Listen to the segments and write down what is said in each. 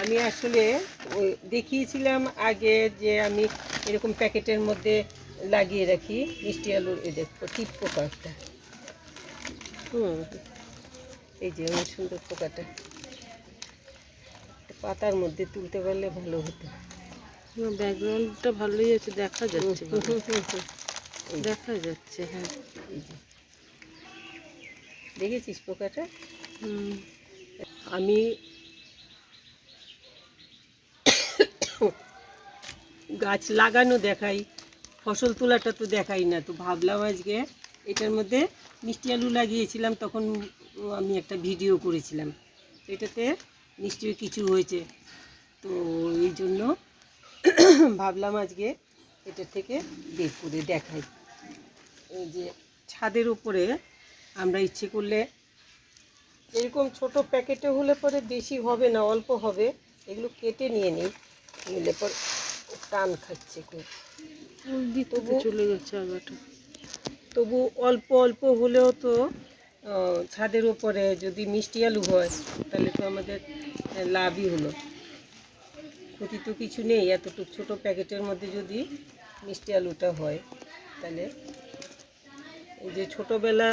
আমি আসলে ওই দেখিয়েছিলাম আগে যে আমি এরকম প্যাকেটের মধ্যে লাগিয়ে রাখি মিষ্টি আলুর। এই দেখো টিপ পোকা একটা। এই যে অনেক সুন্দর পোকাটা, পাতার মধ্যে তুলতে পারলে ভালো হতো। ব্যাকগ্রাউন্ডটা ভালোই আছে, দেখা যাচ্ছে, দেখা যাচ্ছে। হ্যাঁ, এই যে দেখেছিস পোকাটা? আমি গাছ লাগানো দেখাই, ফসল তোলাটা তো দেখাই না। তো ভাবলাম আজকে এটার মধ্যে মিষ্টি আলু লাগিয়েছিলাম, তখন আমি একটা ভিডিও করেছিলাম, এটাতে নিশ্চয়ই কিছু হয়েছে। তো এই জন্য ভাবলাম আজকে এটা থেকে বের করে দেখাই। এই যে ছাদের উপরে আমরা ইচ্ছে করলে এরকম ছোট প্যাকেটে হলে পরে বেশি হবে না, অল্প হবে, এগুলো কেটে নিয়ে নিই। নিলে পরে টান খাচ্ছে খুব, তবু চলে যাচ্ছে আগাটা। তবু অল্প অল্প হলেও তো ছাদের উপরে যদি মিষ্টি আলু হয় তাহলে তো আমাদের লাভই হলো, ক্ষতি তো কিছু নেই। এতটুকু ছোট প্যাকেটের মধ্যে যদি মিষ্টি আলুটা হয় তাহলে। এই যে ছোটোবেলা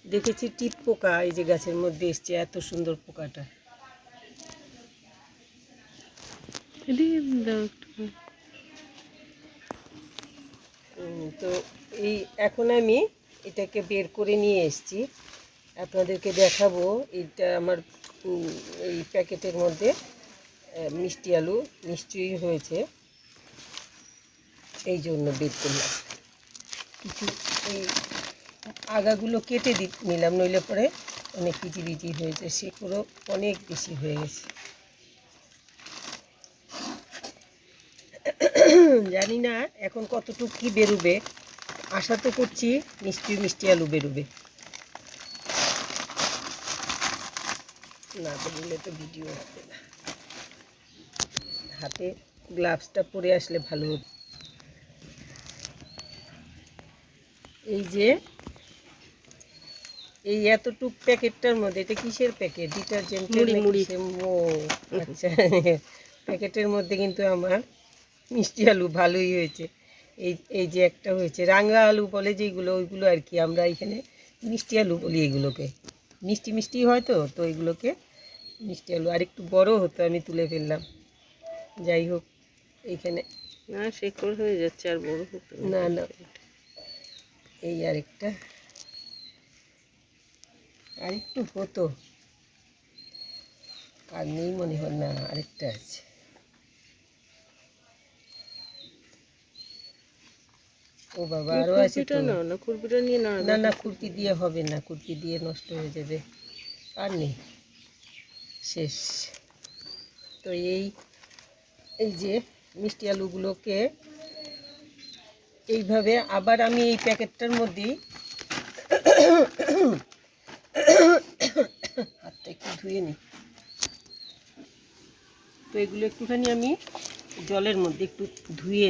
দেখেছি টিপ পোকা এই যে গাছের মধ্যে এসছে, এত সুন্দর পোকাটা। তো এই এখন আমি এটাকে বের করে নিয়ে এসেছি, আপনাদেরকে দেখাবো। এটা আমার এই প্যাকেটের মধ্যে মিষ্টি আলু নিশ্চয়ই হয়েছে, এই জন্য বের করলাম। কিছু এই আগাগুলো কেটে নিলাম, নইলে পরে অনেক বিচি বিচি হয়েছে, সেগুলো অনেক বেশি হয়ে গেছে। জানি না এখন কতটুকু কী বেরোবে, আশা তো করছি নিশ্চয়ই মিষ্টি আলু বেরোবে। না বেরোলে তো ভিডিও হবে না, হাতে গ্লাভসটা পরে আসলে ভালো হতো। এই যে এই এতটুক প্যাকেটটার মধ্যে, এটা কিসের প্যাকেট? ডিটারজেন্টের মুড়ি? ও আচ্ছা, প্যাকেটের মধ্যে কিন্তু আমার মিষ্টি আলু ভালোই হয়েছে। এই এই যে একটা হয়েছে, রাঙা আলু বলে যেগুলো, ওইগুলো আর কি আমরা এখানে মিষ্টি আলু বলি এগুলোকে। মিষ্টি মিষ্টি হয় তো, তো এগুলোকে মিষ্টি আলু। আর একটু বড় হতো, আমি তুলে ফেললাম। যাই হোক, এইখানে না শেকড় হয়ে যাচ্ছে, আর বড় হতো না না। এই আরেকটা, আরেকটু হতো, আর নেই মনে হয়। না আরেকটা আছে। ও বাবা, আরও আছে তো। না খুরপিটা নিয়ে না, না না, খুরপি দিয়ে হবে না, খুরপি দিয়ে নষ্ট হয়ে যাবে। আর নেই, শেষ। তো এই এই যে মিষ্টি আলুগুলোকে এইভাবে আবার আমি এই প্যাকেটটার মধ্যেই হাতটা একটু ধুয়ে নিই। তো এগুলো একটুখানি আমি জলের মধ্যে একটু ধুয়ে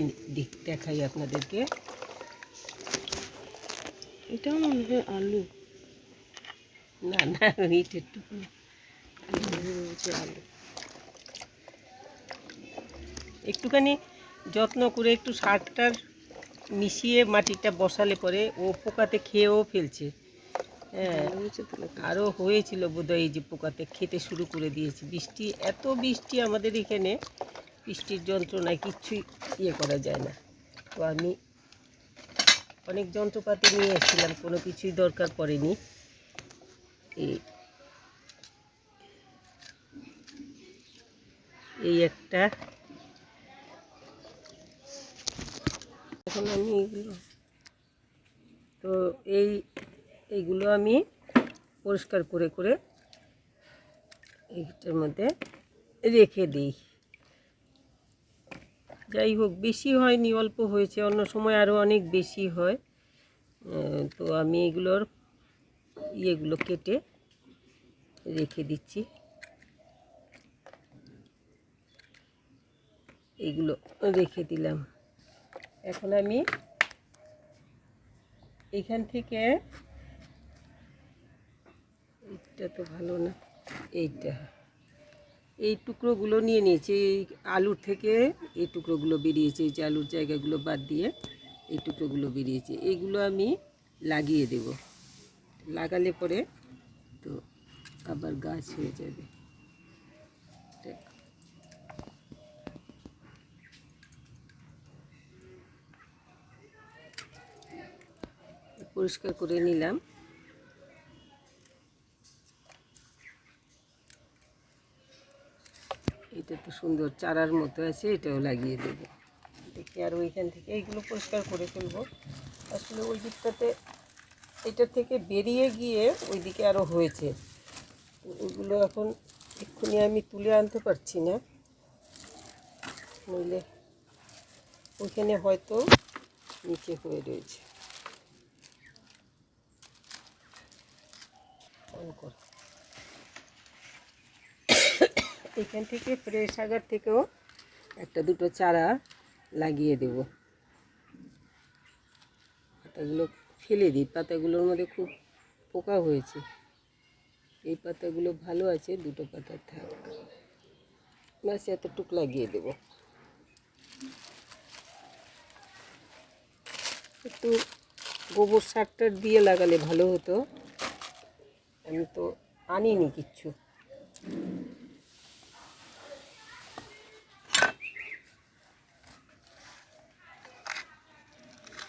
দেখাই আপনাদেরকে। এটাও মনে হয় আলু। না না, এটা একটু আলু। একটুখানি যত্ন করে একটু সারটার মিশিয়ে মাটিটা বসালে পরে ও পোকাতে খেয়েও ফেলছে। হ্যাঁ, আরও হয়েছিল বোধহয়, এই যে পোকাতে খেতে শুরু করে দিয়েছে। বৃষ্টি, এত বৃষ্টি আমাদের এখানে, বৃষ্টির যন্ত্রণায় কিচ্ছুই ইয়ে করা যায় না। তো আমি অনেক যন্ত্রপাতি নিয়ে এসেছিলাম, কোনো কিছুই দরকার পড়েনি। এই একটা, এখন আমি এইগুলো, তো এইগুলো আমি পরিষ্কার করে করে এইটার মধ্যে রেখে দিই। যাই হোক, বেশি হয়নি, অল্প হয়েছে, অন্য সময় আরও অনেক বেশি হয়। তো আমি এগুলোর ইয়েগুলো কেটে রেখে দিচ্ছি। এইগুলো রেখে দিলাম। এখন আমি এখান থেকে, এইটা তো ভালো না, এইটা এই টুকরোগুলো নিয়ে নিয়েছি, এই আলুর থেকে এই টুকরোগুলো বেরিয়েছে, এই যে আলুর জায়গাগুলো বাদ দিয়ে এই টুকরোগুলো বেরিয়েছে, এইগুলো আমি লাগিয়ে দেব। লাগালে পরে তো আবার গাছ হয়ে যাবে। পরিষ্কার করে নিলাম। এটা তো সুন্দর চারার মতো আছে, এটাও লাগিয়ে দেব। দেখি আর ওইখান থেকে এইগুলো পরিষ্কার করে ফেলবো। আসলে ওই দিকটাতে এটা থেকে বেরিয়ে গিয়ে ওইদিকে আরও হয়েছে, ওইগুলো এখন এক্ষুনি আমি তুলে আনতে পারছি না, নইলে ওইখানে হয়তো নিচে হয়ে রয়েছে। এখান থেকে ফ্রেশ আগার থেকেও একটা দুটো চারা লাগিয়ে দেব। পাতাগুলো ফেলে দিই, পাতাগুলোর মধ্যে খুব পোকা হয়েছে। এই পাতাগুলো ভালো আছে, দুটো পাতা থাক, ব্যাস এতটুক লাগিয়ে দেব। একটু গোবর সারটা দিয়ে লাগালে ভালো হতো, আমি তো আনিনি কিচ্ছু।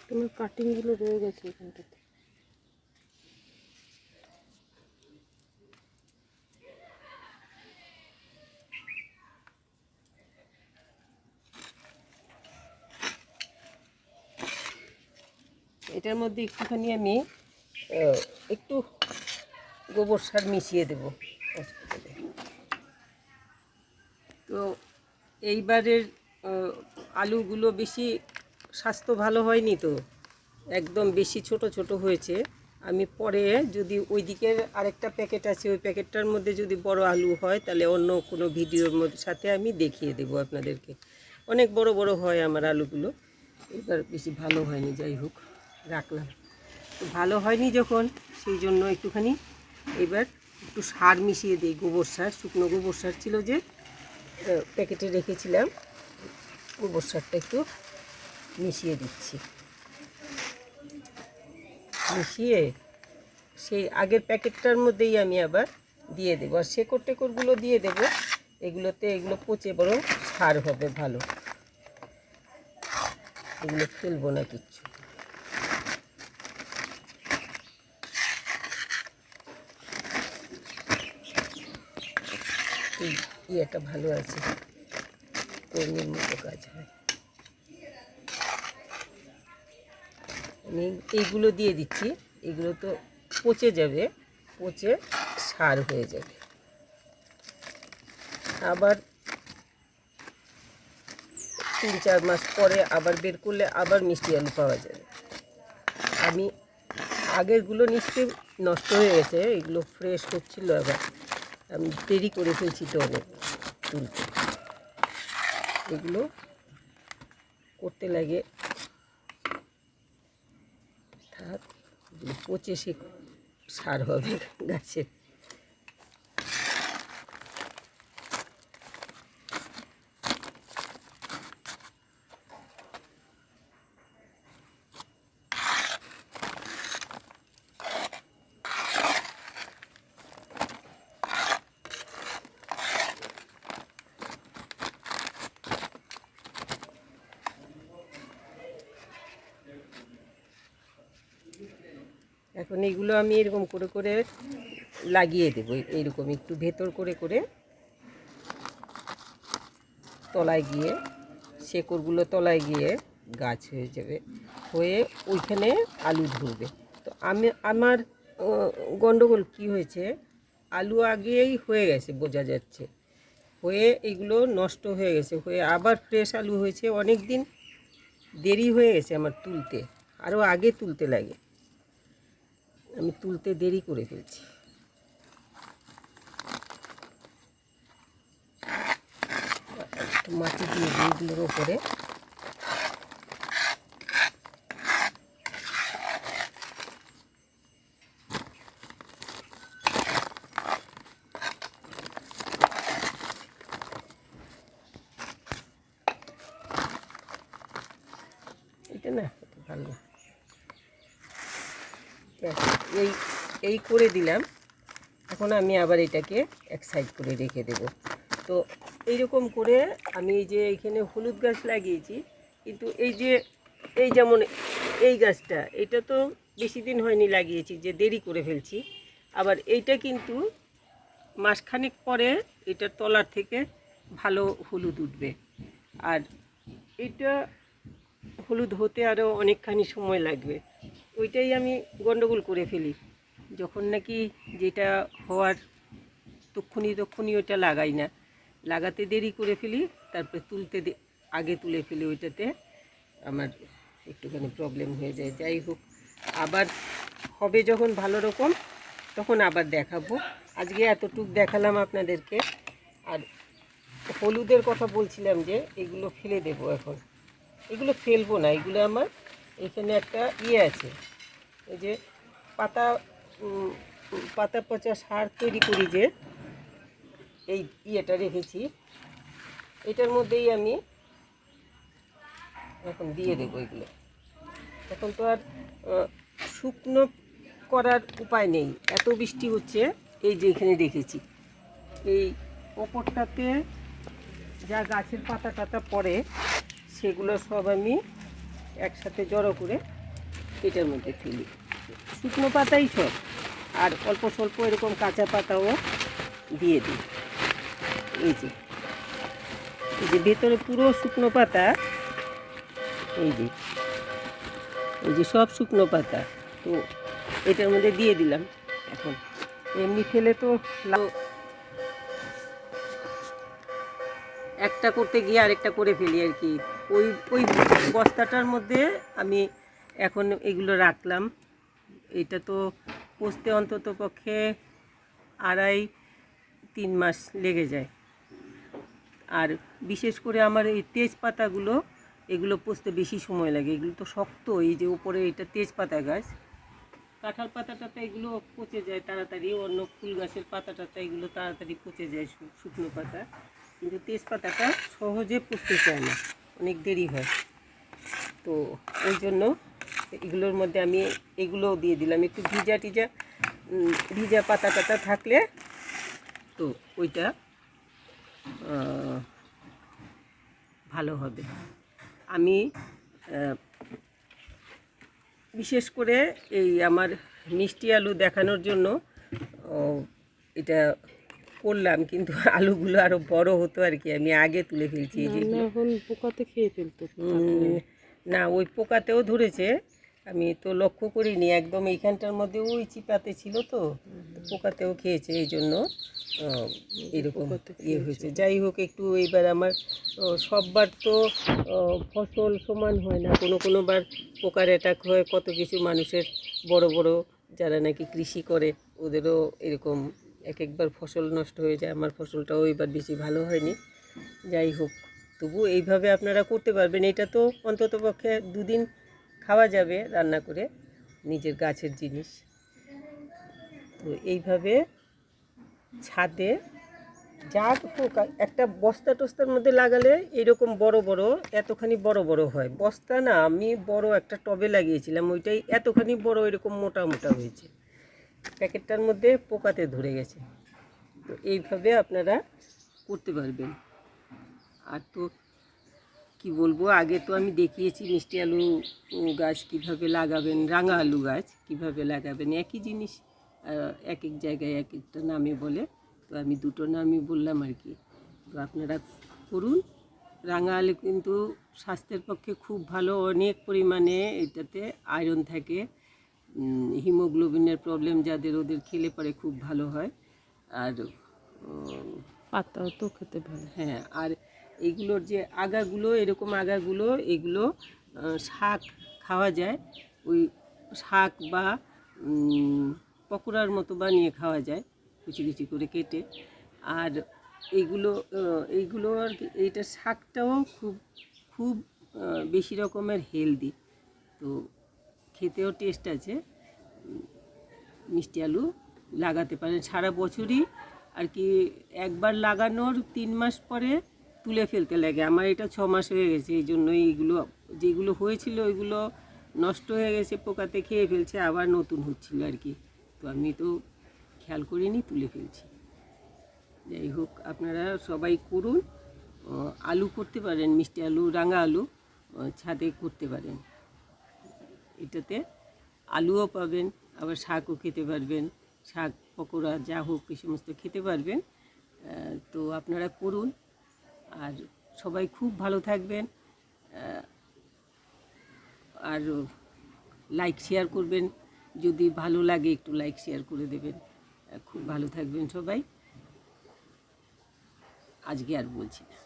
তোমার কাটিংগুলো রয়ে গেছে এখানটাতে। এটার মধ্যে একটুখানি আমি একটু গোবর সার মিশিয়ে দেব। তো এইবারের আলুগুলো বেশি স্বাস্থ্য ভালো হয়নি, তো একদম বেশি ছোট ছোট হয়েছে। আমি পরে যদি ওই দিকের আরেকটা প্যাকেট আছে, ওই প্যাকেটটার মধ্যে যদি বড় আলু হয় তাহলে অন্য কোনো ভিডিওর মধ্যে সাথে আমি দেখিয়ে দেবো আপনাদেরকে। অনেক বড় বড় হয় আমার আলুগুলো, এবার বেশি ভালো হয়নি, যাই হোক রাখলাম। তো ভালো হয়নি যখন, সেই জন্য একটুখানি এবার একটু সার মিশিয়ে দিই, গোবর সার, শুকনো গোবর সার ছিল যে প্যাকেটে রেখেছিলাম, গোবর সারটা একটু মিশিয়ে দিচ্ছি। মিশিয়ে সেই আগের প্যাকেটটার মধ্যেই আমি আবার দিয়ে দেবো, আর শেকড় টেকড়গুলো দিয়ে দেবো। এগুলোতে এগুলো পচে বরং সার হবে ভালো, এগুলো ফেলবো না কিচ্ছু। এই ইয়েটা ভালো আছে, কর্মীর মতো কাজ হয়। আমি এইগুলো দিয়ে দিচ্ছি, এগুলো তো পচে যাবে, পচে সার হয়ে যাবে। আবার 3-4 মাস পরে আবার বের করলে আবার মিষ্টি আলু পাওয়া যাবে। আমি আগেরগুলো নিশ্চয়ই নষ্ট হয়ে গেছে, এগুলো ফ্রেশ হচ্ছিল, আবার আমি দেরি করে ফেলছি তো অনেক তুলতে। এগুলো করতে লাগে থাক, পচে সে সার হবে গাছের। এখন এইগুলো আমি এরকম করে করে লাগিয়ে দেবো, এইরকম একটু ভেতর করে করে তলায় গিয়ে, শেকড়গুলো তলায় গিয়ে গাছ হয়ে যাবে, হয়ে ওইখানে আলু ধরবে। তো আমার গন্ডগোল কি হয়েছে, আলু আগেই হয়ে গেছে বোঝা যাচ্ছে, হয়ে এগুলো নষ্ট হয়ে গেছে, হয়ে আবার ফ্রেশ আলু হয়েছে। অনেক দিন দেরি হয়ে গেছে আমার তুলতে, আরও আগে তুলতে লাগে, আমি তুলতে দেরি করে ফেলছি। একটু মাটি দিয়ে দিই এগুলোর ওপরে। না, এটা ভালো না। ব্যাস, এই এই করে দিলাম। এখন আমি আবার এটাকে এক সাইড করে রেখে দেব। তো এইরকম করে আমি এই যে এখানে হলুদ গাছ লাগিয়েছি, কিন্তু এই যেমন এই গাছটা, এটা তো বেশি দিন হয়নি লাগিয়েছি, যে দেরি করে ফেলছি। আবার এইটা কিন্তু মাসখানেক পরে এটার তলার থেকে ভালো হলুদ উঠবে। আর এটা হলুদ হতে আরও অনেকখানি সময় লাগবে। ওইটাই আমি গন্ডগোল করে ফেলি, যখন নাকি যেটা হওয়ার তক্ষুনি ওইটা লাগাই না, লাগাতে দেরি করে ফেলি, তারপরে আগে তুলে ফেলি, ওইটাতে আমার একটুখানি প্রবলেম হয়ে যায়। যাই হোক, আবার হবে যখন ভালো রকম, তখন আবার দেখাবো। আজকে এতটুক দেখালাম আপনাদেরকে। আর হলুদের কথা বলছিলাম যে এগুলো ফেলে দেবো এখন। এগুলো ফেলবো না, এগুলো আমার এখানে একটা আছে, এই যে পাতা পচা সার তৈরি করি, যে এই ইয়েটা রেখেছি, এটার মধ্যেই আমি এখন দিয়ে দেবো এগুলো। এখন তো আর শুকনো করার উপায় নেই, এত বৃষ্টি হচ্ছে। এই যে এখানে রেখেছি, এই ওপরটাতে যা গাছের পাতা টাতা পড়ে, সেগুলো সব আমি একসাথে জড়ো করে এটার মধ্যে ফেলি। শুকনো পাতাই সব, আর অল্প স্বল্প এরকম কাঁচা পাতাও দিয়ে দিই। এই যে ভেতরে পুরো শুকনো পাতা, এই যে সব শুকনো পাতা, তো এটার মধ্যে দিয়ে দিলাম। এখন এমনি ফেলে তো একটা করতে গিয়ে আরেকটা করে ফেলি আর কি। ওই বস্তাটার মধ্যে আমি এখন এগুলো রাখলাম। এটা তো পচতে অন্তত পক্ষে 2.5-3 মাস লেগে যায়। আর বিশেষ করে আমার এই তেজপাতাগুলো, এগুলো পচতে বেশি সময় লাগে। এগুলো তো শক্ত, এই যে উপরে এটা তেজপাতা গাছ। কাঁঠাল পাতাটাতে এগুলো পচে যায় তাড়াতাড়ি, অন্য ফুল গাছের পাতা টাতা এগুলো তাড়াতাড়ি পচে যায়, শুকনো পাতা। কিন্তু তেজপাতাটা সহজে পচতে চায় না, অনেক দেরি হয়। তো ওই জন্য এগুলোর মধ্যে আমি এগুলোও দিয়ে দিলাম। একটু ভিজা পাতা টাতা থাকলে তো ওইটা ভালো হবে। আমি বিশেষ করে এই আমার মিষ্টি আলু দেখানোর জন্য এটা করলাম, কিন্তু আলুগুলো আরও বড় হতো আর কি, আমি আগে তুলে ফেলছি। এই যে এখন পোকাতে খেয়ে ফেলতো। না, ওই পোকাতেও ধরেছে, আমি তো লক্ষ্য করিনি একদম। এইখানটার মধ্যে ওই চিপাতে ছিল, তো পোকাতেও খেয়েছে, এই জন্য এরকম ইয়ে হয়েছে। যাই হোক, একটু এইবার আমার সববার তো ফসল সমান হয় না, কোনো বার পোকার অ্যাটাক হয়, কত কিছু মানুষের বড় বড় যারা নাকি কৃষি করে, ওদেরও এরকম একবার ফসল নষ্ট হয়ে যায়। আমার ফসলটাও এবার বেশি ভালো হয়নি। যাই হোক, তবু এইভাবে আপনারা করতে পারবেন। এটা তো অন্তত পক্ষে 2 দিন খাওয়া যাবে রান্না করে, নিজের গাছের জিনিস। তো এইভাবে ছাদে যা হোক, একটা বস্তা টস্তার মধ্যে লাগালে এরকম এতখানি বড় হয়। বস্তা না, আমি বড় একটা টবে লাগিয়েছিলাম, ওইটাই এতখানি বড়, এরকম মোটা হয়েছে। প্যাকেটটার মধ্যে পোকাতে ধরে গেছে। তো এইভাবে আপনারা করতে পারবেন। আর তো কি বলবো, আগে তো আমি দেখিয়েছি মিষ্টি আলু গাছ কীভাবে লাগাবেন, রাঙা আলু গাছ কীভাবে লাগাবেন। একই জিনিস এক এক জায়গায় এক একটা নামে বলে, তো আমি দুটো নামই বললাম আর কি। তো আপনারা করুন। রাঙা আলু কিন্তু স্বাস্থ্যের পক্ষে খুব ভালো, অনেক পরিমাণে এটাতে আয়রন থাকে। হিমোগ্লোবিনের প্রবলেম যাদের, ওদের খেলে পরে খুব ভালো হয়। আর পাতাও তো খেতে ভালো। হ্যাঁ, আর এইগুলোর যে আগাগুলো, এরকম আগাগুলো, এগুলো শাক খাওয়া যায়। ওই শাক বা পকোড়ার মতো বানিয়ে খাওয়া যায়, কুচি করে কেটে। আর এইগুলো আর কি, এইটা শাকটাও খুব বেশি রকমের হেলদি, তো খেতেও টেস্ট আছে। মিষ্টি আলু লাগাতে পারেন সারা বছরই আর কি। একবার লাগানোর 3 মাস পরে তুলে ফেলতে লাগে। আমার এটা 6 মাস হয়ে গেছে, এই জন্যই এইগুলো যেগুলো হয়েছিল ওইগুলো নষ্ট হয়ে গেছে, পোকাতে খেয়ে ফেলছে, আবার নতুন হচ্ছিল আর কি। তো আমি তো খেয়াল করিনি, তুলে ফেলছি। যাই হোক, আপনারা সবাই করুন। আলু করতে পারেন, মিষ্টি আলু, রাঙা আলু ছাদে করতে পারেন। এটাতে আলুও পাবেন, আবার শাকও খেতে পারবেন, শাক পকোড়া যা হোক এই সমস্ত খেতে পারবেন। তো আপনারা করুন, আর সবাই খুব ভালো থাকবেন। আর লাইক শেয়ার করবেন, যদি ভালো লাগে একটু লাইক শেয়ার করে দেবেন। খুব ভালো থাকবেন সবাই। আজকে আর বলছি না।